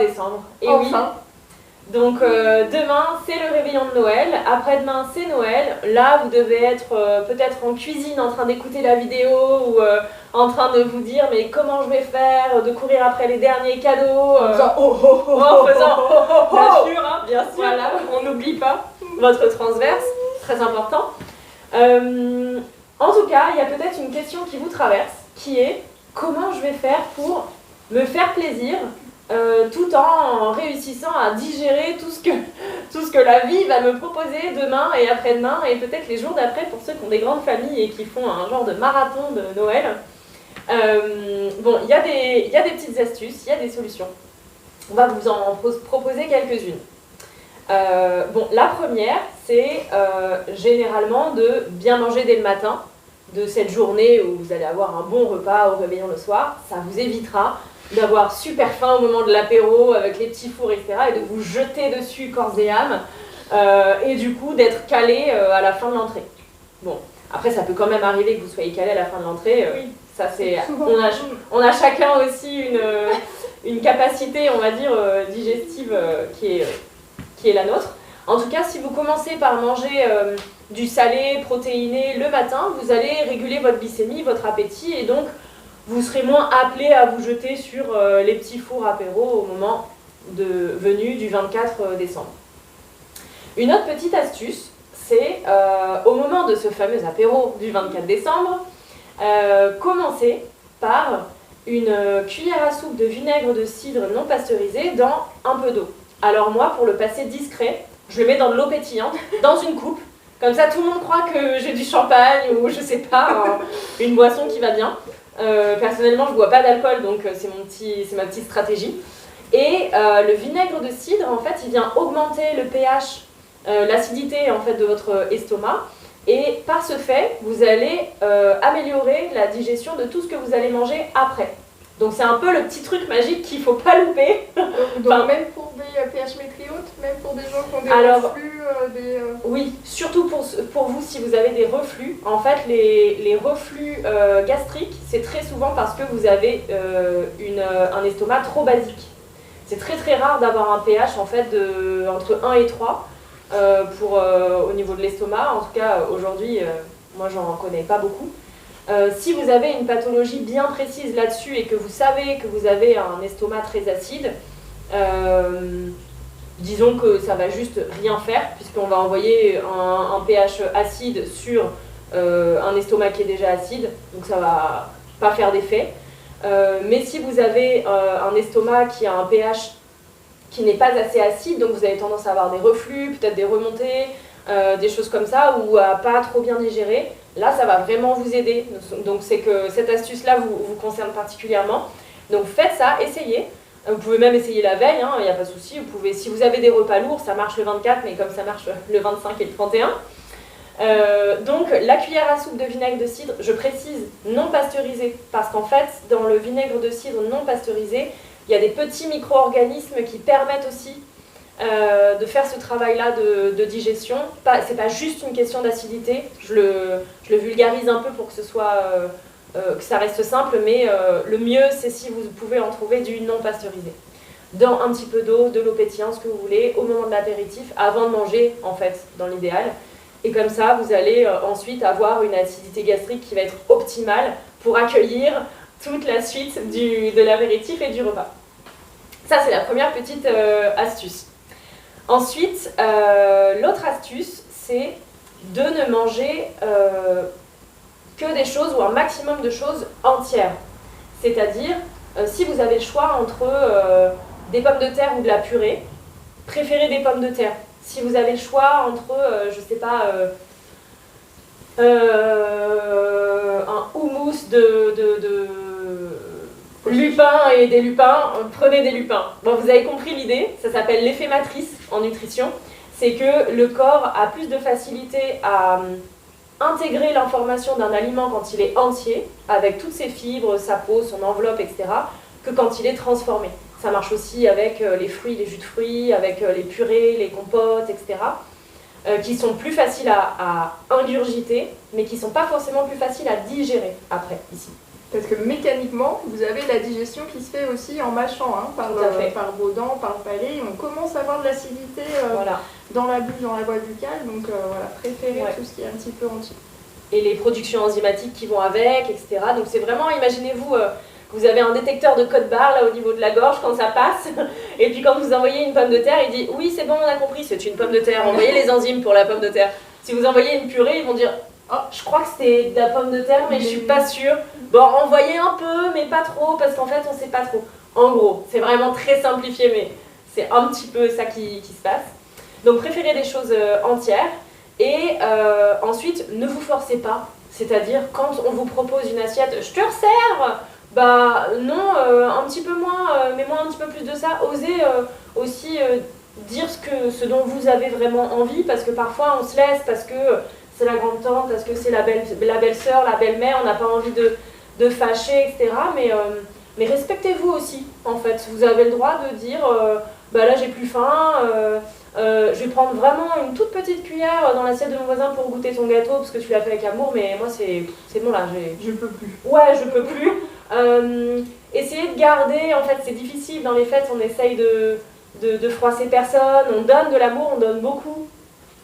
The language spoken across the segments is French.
décembre. Et Enfin. oui. Donc demain, c'est le réveillon de Noël. Après-demain, c'est Noël. Là, vous devez être peut-être en cuisine en train d'écouter la vidéo ou en train de vous dire mais comment je vais faire, de courir après les derniers cadeaux. En faisant oh oh oh en faisant bien sûr, hein, bien sûr. Voilà. On n'oublie pas. Votre transverse, très important. En tout cas, il y a peut-être une question qui vous traverse, qui est comment je vais faire pour me faire plaisir tout en réussissant à digérer tout ce que la vie va me proposer demain et après-demain et peut-être les jours d'après pour ceux qui ont des grandes familles et qui font un genre de marathon de Noël. Bon, il y a des petites astuces, il y a des solutions. On va vous en proposer quelques-unes. Bon, la première, c'est généralement de bien manger dès le matin de cette journée où vous allez avoir un bon repas au réveillon le soir. Ça vous évitera d'avoir super faim au moment de l'apéro avec les petits fours, etc. et de vous jeter dessus corps et âme et du coup d'être calé à la fin de l'entrée. Bon, après ça peut quand même arriver que vous soyez calé à la fin de l'entrée. Oui. Ça, c'est, on a chacun aussi une capacité, on va dire, digestive qui est la nôtre. En tout cas, si vous commencez par manger du salé, protéiné le matin, vous allez réguler votre glycémie, votre appétit, et donc vous serez moins appelé à vous jeter sur les petits fours apéros au moment venu du 24 décembre. Une autre petite astuce, c'est au moment de ce fameux apéro du 24 décembre, commencer par une cuillère à soupe de vinaigre de cidre non pasteurisé dans un peu d'eau. Alors moi, pour le passer discret, je le mets dans de l'eau pétillante, dans une coupe. Comme ça, tout le monde croit que j'ai du champagne ou je sais pas, une boisson qui va bien. Personnellement, je bois pas d'alcool, donc c'est ma petite stratégie. Et le vinaigre de cidre, en fait, il vient augmenter le pH, l'acidité en fait de votre estomac. Et par ce fait, vous allez améliorer la digestion de tout ce que vous allez manger après. Donc c'est un peu le petit truc magique qu'il ne faut pas louper. Donc même pour des pH-métrie haute, même pour des gens qui ont des reflux Oui, surtout pour vous si vous avez des reflux. En fait, les reflux gastriques, c'est très souvent parce que vous avez un estomac trop basique. C'est très très rare d'avoir un pH en fait entre 1 et 3 au niveau de l'estomac. En tout cas, aujourd'hui, moi j'en connais pas beaucoup. Si vous avez une pathologie bien précise là-dessus et que vous savez que vous avez un estomac très acide, disons que ça va juste rien faire puisqu'on va envoyer un pH acide sur un estomac qui est déjà acide, donc ça va pas faire d'effet. Mais si vous avez un estomac qui a un pH qui n'est pas assez acide, donc vous avez tendance à avoir des reflux, peut-être des remontées, des choses comme ça, ou à pas trop bien digérer, là ça va vraiment vous aider. Donc c'est que cette astuce-là vous concerne particulièrement. Donc faites ça, essayez. Vous pouvez même essayer la veille, il n'y a pas de souci. Vous pouvez, si vous avez des repas lourds, ça marche le 24, mais comme ça marche le 25 et le 31. Donc la cuillère à soupe de vinaigre de cidre, je précise non pasteurisé, parce qu'en fait dans le vinaigre de cidre non pasteurisé, il y a des petits micro-organismes qui permettent aussi de faire ce travail-là de digestion. C'est pas juste une question d'acidité, je le vulgarise un peu pour que que ça reste simple, mais le mieux c'est si vous pouvez en trouver du non pasteurisé. Dans un petit peu d'eau, de l'eau pétillante, ce que vous voulez, au moment de l'apéritif, avant de manger en fait, dans l'idéal. Et comme ça, vous allez ensuite avoir une acidité gastrique qui va être optimale pour accueillir toute la suite de l'apéritif et du repas. Ça, c'est la première petite astuce. Ensuite, l'autre astuce, c'est de ne manger que des choses ou un maximum de choses entières. C'est-à-dire, si vous avez le choix entre des pommes de terre ou de la purée, préférez des pommes de terre. Si vous avez le choix entre, je sais pas, un houmous de lupins et des lupins, prenez des lupins. Bon, vous avez compris l'idée, ça s'appelle l'effet matrice en nutrition. C'est que le corps a plus de facilité à intégrer l'information d'un aliment quand il est entier, avec toutes ses fibres, sa peau, son enveloppe, etc., que quand il est transformé. Ça marche aussi avec les fruits, les jus de fruits, avec les purées, les compotes, etc., qui sont plus faciles à ingurgiter, mais qui ne sont pas forcément plus faciles à digérer après, ici. Parce que mécaniquement, vous avez la digestion qui se fait aussi en mâchant, hein, par vos dents, par le palais. On commence à avoir de l'acidité dans la bouche, dans la voie buccale. Donc voilà, préférez tout ce qui est un petit peu entier. Et les productions enzymatiques qui vont avec, etc. Donc c'est vraiment, imaginez-vous, vous avez un détecteur de code barre là au niveau de la gorge quand ça passe. Et puis quand vous envoyez une pomme de terre, il dit « Oui, c'est bon, on a compris, c'est une pomme de terre. Envoyez les enzymes pour la pomme de terre. » Si vous envoyez une purée, ils vont dire « Oh, je crois que c'était de la pomme de terre, mais je suis pas sûre. Bon, envoyez un peu, mais pas trop, parce qu'en fait, on sait pas trop. » En gros, c'est vraiment très simplifié, mais c'est un petit peu ça qui se passe. Donc préférez des choses entières. Et ensuite, ne vous forcez pas. C'est-à-dire, quand on vous propose une assiette, je te resserre, bah non, un petit peu moins, mets-moi un petit peu plus de ça. Osez aussi dire ce dont vous avez vraiment envie, parce que parfois on se laisse, parce que c'est la grande-tante, parce que c'est la belle-sœur, la belle-mère, on n'a pas envie de fâcher, etc. Mais respectez-vous aussi, en fait. Vous avez le droit de dire, bah là j'ai plus faim, je vais prendre vraiment une toute petite cuillère dans l'assiette de mon voisin pour goûter ton gâteau, parce que tu l'as fait avec amour, mais moi c'est bon là, je peux plus. Ouais, je peux plus. Essayez de garder, en fait c'est difficile, dans les fêtes on essaye de froisser personne, on donne de l'amour, on donne beaucoup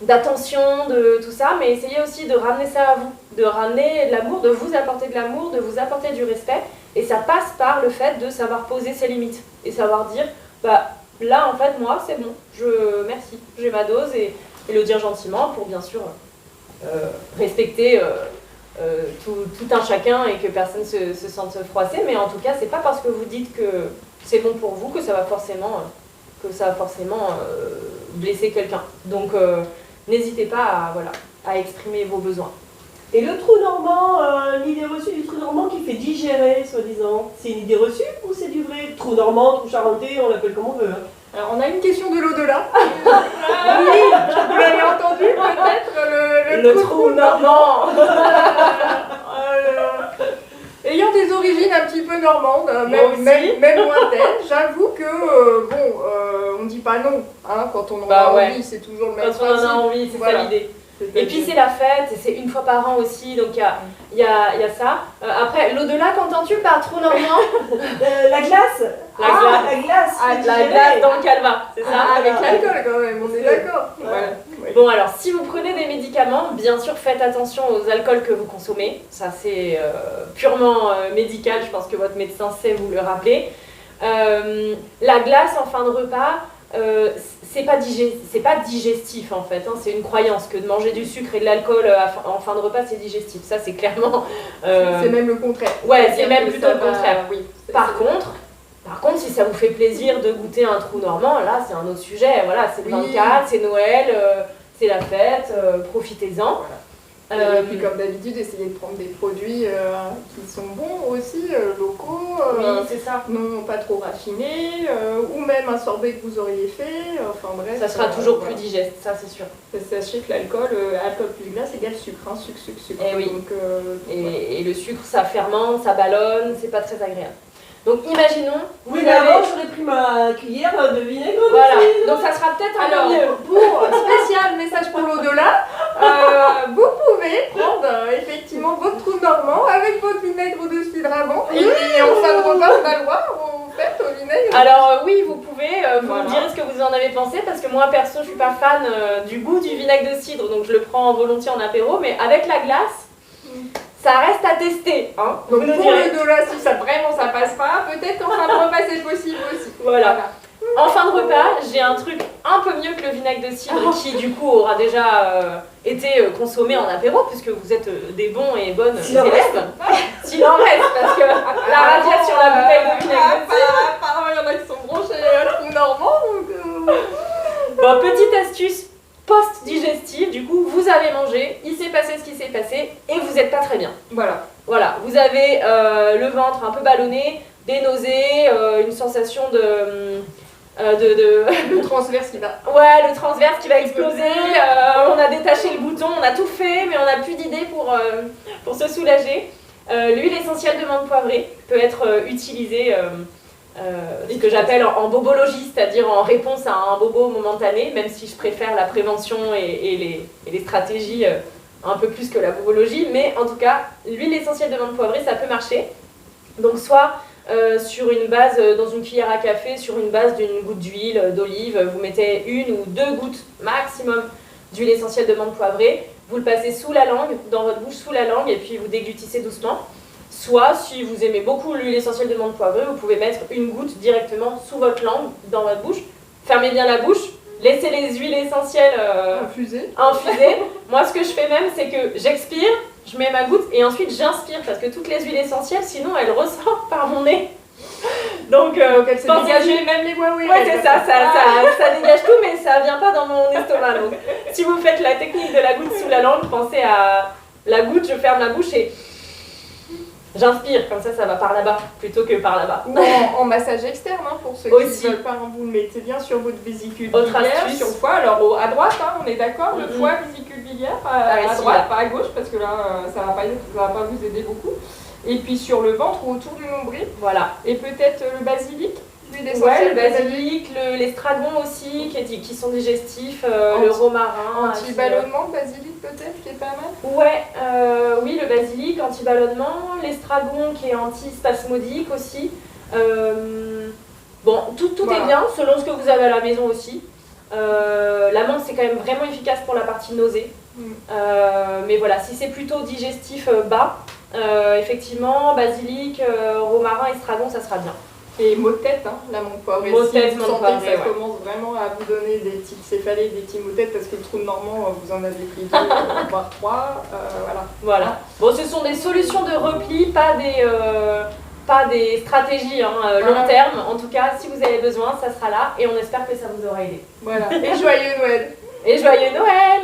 d'attention, de tout ça, mais essayez aussi de ramener ça à vous, de ramener de l'amour, de vous apporter de l'amour, de vous apporter du respect, et ça passe par le fait de savoir poser ses limites, et savoir dire, bah là en fait moi c'est bon, merci, j'ai ma dose, et le dire gentiment pour bien sûr respecter tout un chacun et que personne se sente froissé, mais en tout cas c'est pas parce que vous dites que c'est bon pour vous que ça va forcément blesser quelqu'un. Donc n'hésitez pas à exprimer vos besoins. Et le trou normand, l'idée reçue du trou normand qui fait digérer, soi-disant, c'est une idée reçue ou c'est du vrai? Trou normand, trou charentais, on l'appelle comme on veut. Hein. Alors on a une question de l'au-delà. Oui, vous l'avez entendu peut-être, le trou normand. Ayant des origines un petit peu normandes, même lointaines, j'avoue que, on ne dit pas non, hein, quand on en a envie, c'est toujours le même principe. Quand on en a envie, c'est ça l'idée. Et puis c'est la fête, et c'est une fois par an aussi, donc il y a ça. Après, l'au-delà, qu'entends-tu par trou normand? La glace. La glace. La glace dans le calva, c'est ça? Avec l'alcool quand même, on est d'accord. Ouais. Bon alors, si vous prenez des médicaments, bien sûr faites attention aux alcools que vous consommez. Ça c'est purement médical, je pense que votre médecin sait vous le rappeler. La glace en fin de repas, c'est pas digestif en fait, hein. C'est une croyance que de manger du sucre et de l'alcool en fin de repas c'est digestif, ça c'est clairement... C'est même le contraire. Ouais, c'est même plutôt le contraire. Oui. Par contre, si ça vous fait plaisir de goûter un trou normand, là c'est un autre sujet, voilà, c'est le 24, c'est Noël, c'est la fête, profitez-en. Voilà. Et puis comme d'habitude, essayez de prendre des produits qui sont bons aussi, locaux, c'est ça. Non pas trop raffinés, ou même un sorbet que vous auriez fait, enfin bref. Ça sera toujours plus digeste, ça c'est sûr. Sachez que l'alcool, alcool plus glace égale sucre, hein, sucre. Et oui. Donc, et le sucre, ça fermente, ça ballonne, c'est pas très agréable. Donc imaginons, mais avant j'aurais pris ma cuillère de vinaigre. Voilà, donc ça sera peut-être un peu mieux. Pour spécial message pour l'au-delà, vous pouvez prendre effectivement votre trou normand avec votre vinaigre de cidre avant. Et en fin de repas, on a le droit, vous faites au vinaigre. Alors oui, vous pouvez, vous me direz ce que vous en avez pensé, parce que moi perso je suis pas fan du goût du vinaigre de cidre, donc je le prends volontiers en apéro, mais avec la glace, ça reste à tester. Hein. Donc pour l'au-delà, si vraiment ça passe pas, peut-être en fin de repas c'est possible aussi. Voilà. En fin de repas, j'ai un truc un peu mieux que le vinaigre de cidre qui du coup aura déjà été consommé en apéro, puisque vous êtes des bons et bonnes élèves. S'il en reste, parce que la radiette sur la bouteille de vinaigre de cidre. Apparemment, il y en a qui sont branchés à trou normand. Bon, petite astuce post-digestive, du coup, vous avez mangé, il s'est passé ce qui s'est passé, et vous n'êtes pas très bien. Voilà, vous avez le ventre un peu ballonné, des nausées, une sensation le transverse qui va... Ouais, le transverse qui va exploser, on a détaché le bouton, on a tout fait, mais on n'a plus d'idées pour se soulager. L'huile essentielle de menthe poivrée peut être utilisée, ce que j'appelle en bobologie, c'est-à-dire en réponse à un bobo momentané, même si je préfère la prévention et les stratégies un peu plus que la bobologie, mais en tout cas, l'huile essentielle de menthe poivrée, ça peut marcher. Donc soit sur une base, dans une cuillère à café, sur une base d'une goutte d'huile d'olive, vous mettez 1 ou 2 gouttes maximum d'huile essentielle de menthe poivrée, vous le passez sous la langue, dans votre bouche sous la langue, et puis vous déglutissez doucement. Soit, si vous aimez beaucoup l'huile essentielle de menthe poivrée, vous pouvez mettre une goutte directement sous votre langue, dans votre bouche. Fermez bien la bouche, laissez les huiles essentielles infuser. Moi, ce que je fais même, c'est que j'expire, je mets ma goutte, et ensuite j'inspire, parce que toutes les huiles essentielles, sinon, elles ressortent par mon nez. Donc elles se dégagent même les voies. Oui, c'est ça dégage tout, mais ça vient pas dans mon estomac. Donc, si vous faites la technique de la goutte sous la langue, pensez à la goutte, je ferme la bouche et j'inspire, comme ça va par là-bas, plutôt que par là-bas. Ou en massage externe, hein, pour ceux qui ne veulent pas, vous le mettez bien sur votre vésicule biliaire, sur le foie. Alors à droite, hein, on est d'accord, le foie, vésicule biliaire, à droite, pas à gauche, parce que là, ça va pas vous aider beaucoup. Et puis sur le ventre ou autour du nombril. Voilà. Et peut-être le basilic, le basilic, l'estragon aussi, qui sont digestifs, le romarin. Anti-ballonnement, le basilic peut-être, qui est pas mal. Oui, le basilic, anti-ballonnement, l'estragon qui est anti-spasmodique aussi. Bon, tout est bien, selon ce que vous avez à la maison aussi. La menthe, c'est quand même vraiment efficace pour la partie nausée. Mais voilà, si c'est plutôt digestif bas, effectivement, basilic, romarin, estragon, ça sera bien. Et maux de tête, hein, la menthe poivrée. Maux de tête, si vous sentez que ça commence vraiment à vous donner des petites céphalées, des petits maux de tête, parce que le trou normand, vous en avez pris 2, voire 3, voilà. Bon, ce sont des solutions de repli, pas des stratégies long terme. En tout cas, si vous avez besoin, ça sera là et on espère que ça vous aura aidé. Voilà. Et joyeux Noël. Et joyeux Noël.